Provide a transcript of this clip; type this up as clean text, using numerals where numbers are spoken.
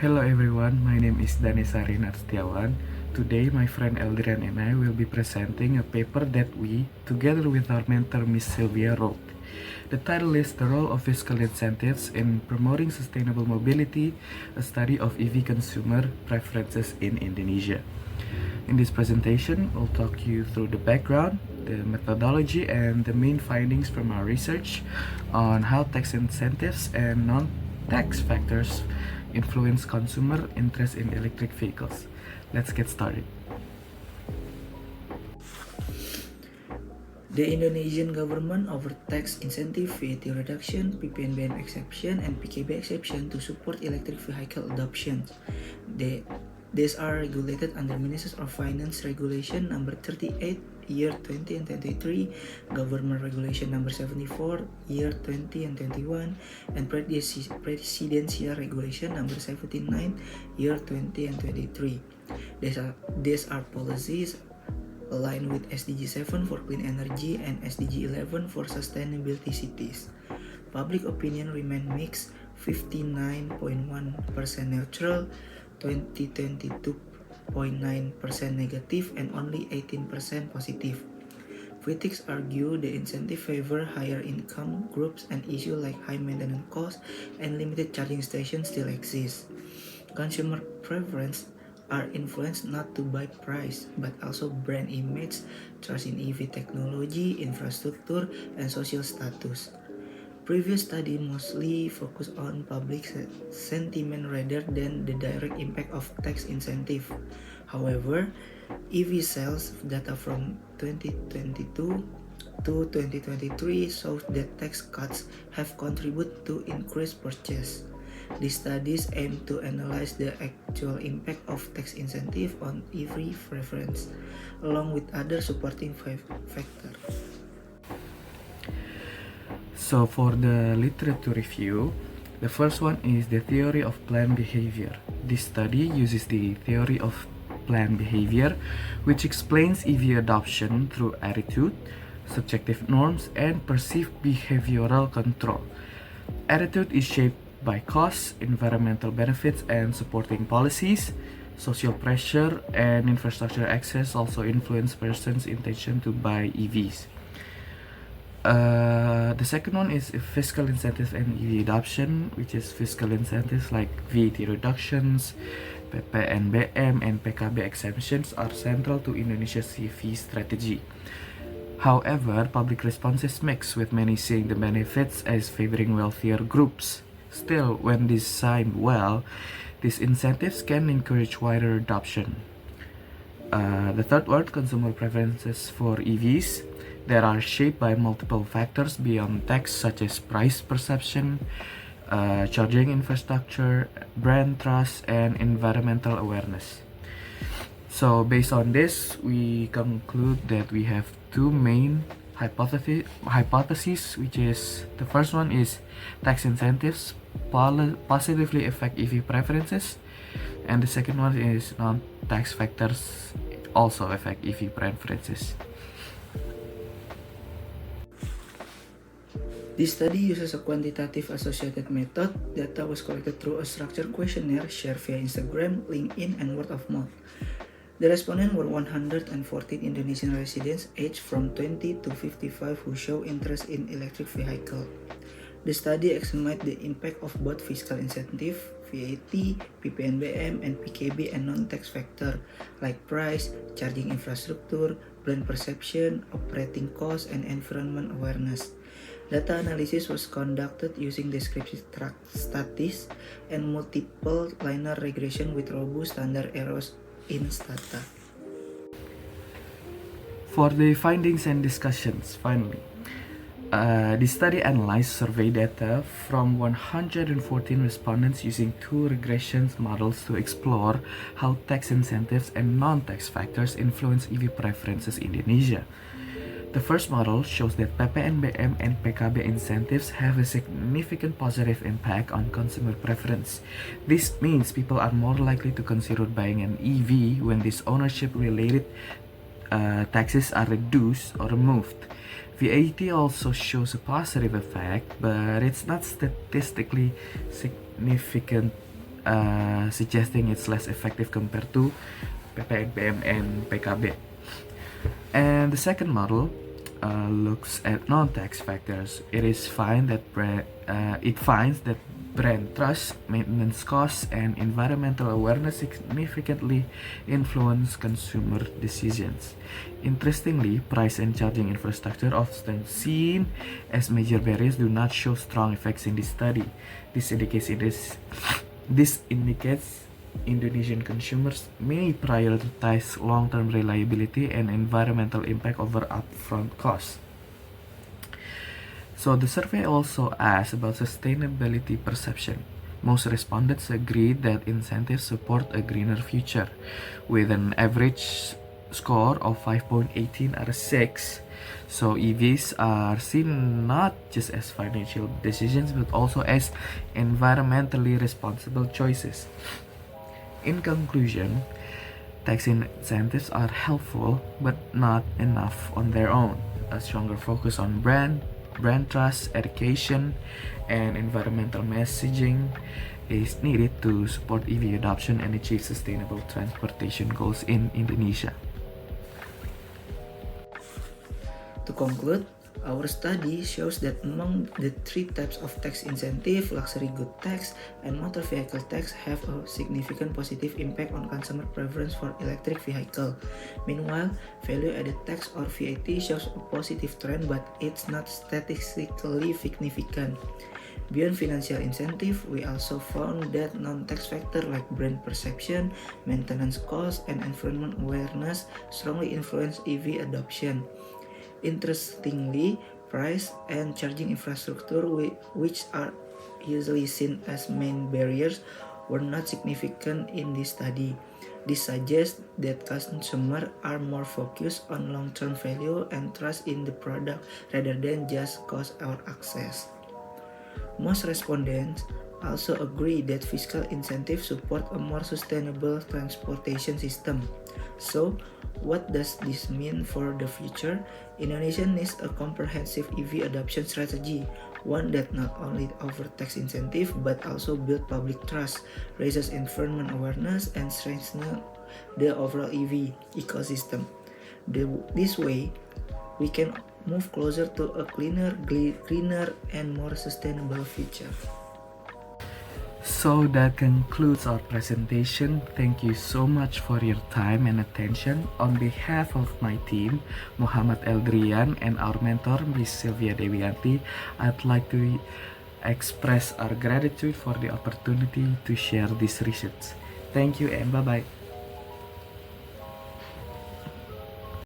Hello everyone, my name is Danesari Narstiawan. Today my friend Eldrian and I will be presenting a paper that we, together with our mentor Miss Sylvia, wrote. The title is The Role of Fiscal Incentives in Promoting Sustainable Mobility, a study of EV consumer preferences in Indonesia. In this presentation, we'll talk you through the background, the methodology, and the main findings from our research on how tax incentives and non-tax factors influence consumer interest in electric vehicles. Let's get started. The Indonesian government offered tax incentive, VAT reduction, PPNBM exception, and PKB exception to support electric vehicle adoption. These are regulated under Ministry of Finance Regulation number 38, year 20 and 23, Government Regulation number 74, year 20 and 21, and Presidential Regulation number 79, year 20 and 23. These are policies aligned with SDG 7 for clean energy and SDG 11 for sustainability cities. Public opinion remained mixed, 59.1% neutral, 22.9% negative, and only 18% positive. Critics argue the incentive favor higher income groups and issues like high maintenance costs and limited charging stations still exist. Consumer preference are influenced not to by price, but also brand image, trust in EV technology, infrastructure, and social status. Previous study mostly focused on public sentiment rather than the direct impact of tax incentive. However, EV sales data from 2022 to 2023 shows that tax cuts have contributed to increased purchase. These studies aim to analyze the actual impact of tax incentive on EV preference, along with other supporting factors. So for the literature review, the first one is the theory of planned behavior. This study uses the theory of planned behavior, which explains EV adoption through attitude, subjective norms, and perceived behavioral control. Attitude is shaped by costs, environmental benefits, and supporting policies. Social pressure and infrastructure access also influence persons' intention to buy EVs. The second one is fiscal incentives and EV adoption, which is fiscal incentives like VAT reductions, PPNBM, and PKB exemptions are central to Indonesia's EV strategy. However, public response is mixed, with many seeing the benefits as favoring wealthier groups. Still, when designed well, these incentives can encourage wider adoption. The third one, consumer preferences for EVs. They are shaped by multiple factors beyond tax, such as price perception, charging infrastructure, brand trust, and environmental awareness. So based on this, we conclude that we have two main hypotheses, which is the first one is tax incentives positively affect EV preferences, and the second one is non-tax factors also affect EV preferences. This study uses a quantitative associated method. Data was collected through a structured questionnaire shared via Instagram, LinkedIn, and word of mouth. The respondents were 114 Indonesian residents aged from 20 to 55 who show interest in electric vehicle. The study examined the impact of both fiscal incentive, VAT, PPNBM, and PKB and non-tax factor like price, charging infrastructure, brand perception, operating costs, and environment awareness. Data analysis was conducted using descriptive statistics and multiple linear regression with robust standard errors in Stata. For the findings and discussions, finally, the study analyzed survey data from 114 respondents using two regression models to explore how tax incentives and non-tax factors influence EV preferences in Indonesia. The first model shows that PPNBM and PKB incentives have a significant positive impact on consumer preference. This means people are more likely to consider buying an EV when these ownership-related taxes are reduced or removed. VAT also shows a positive effect, but it's not statistically significant suggesting it's less effective compared to PPNBM and PKB. And the second model looks at non-tax factors. It finds that brand trust, maintenance costs, and environmental awareness significantly influence consumer decisions. Interestingly, price and charging infrastructure, often seen as major barriers, do not show strong effects in this study. This indicates Indonesian consumers may prioritize long-term reliability and environmental impact over upfront costs. So the survey also asked about sustainability perception. Most respondents agreed that incentives support a greener future, with an average score of 5.18 out of 6. So EVs are seen not just as financial decisions but also as environmentally responsible choices. In conclusion, tax incentives are helpful but not enough on their own. A stronger focus on brand trust, education, and environmental messaging is needed to support EV adoption and achieve sustainable transportation goals in Indonesia. To conclude, our study shows that among the three types of tax incentive, luxury good tax and motor vehicle tax have a significant positive impact on consumer preference for electric vehicle. Meanwhile, value-added tax or VAT shows a positive trend, but it's not statistically significant. Beyond financial incentive, we also found that non-tax factors like brand perception, maintenance costs, and environment awareness strongly influence EV adoption. Interestingly, price and charging infrastructure, which are usually seen as main barriers, were not significant in this study. This suggests that consumers are more focused on long-term value and trust in the product rather than just cost or access. Most respondents also agree that fiscal incentives support a more sustainable transportation system. So, what does this mean for the future? Indonesia needs a comprehensive EV adoption strategy, one that not only offers tax incentive but also builds public trust, raises environment awareness, and strengthens the overall EV ecosystem. This way, we can move closer to a cleaner, greener, and more sustainable future. So that concludes our presentation. Thank you so much for your time and attention. On behalf of my team, Muhammad Eldrian, and our mentor, Miss Sylvia Dewianti, I'd like to express our gratitude for the opportunity to share this research. Thank you and bye-bye.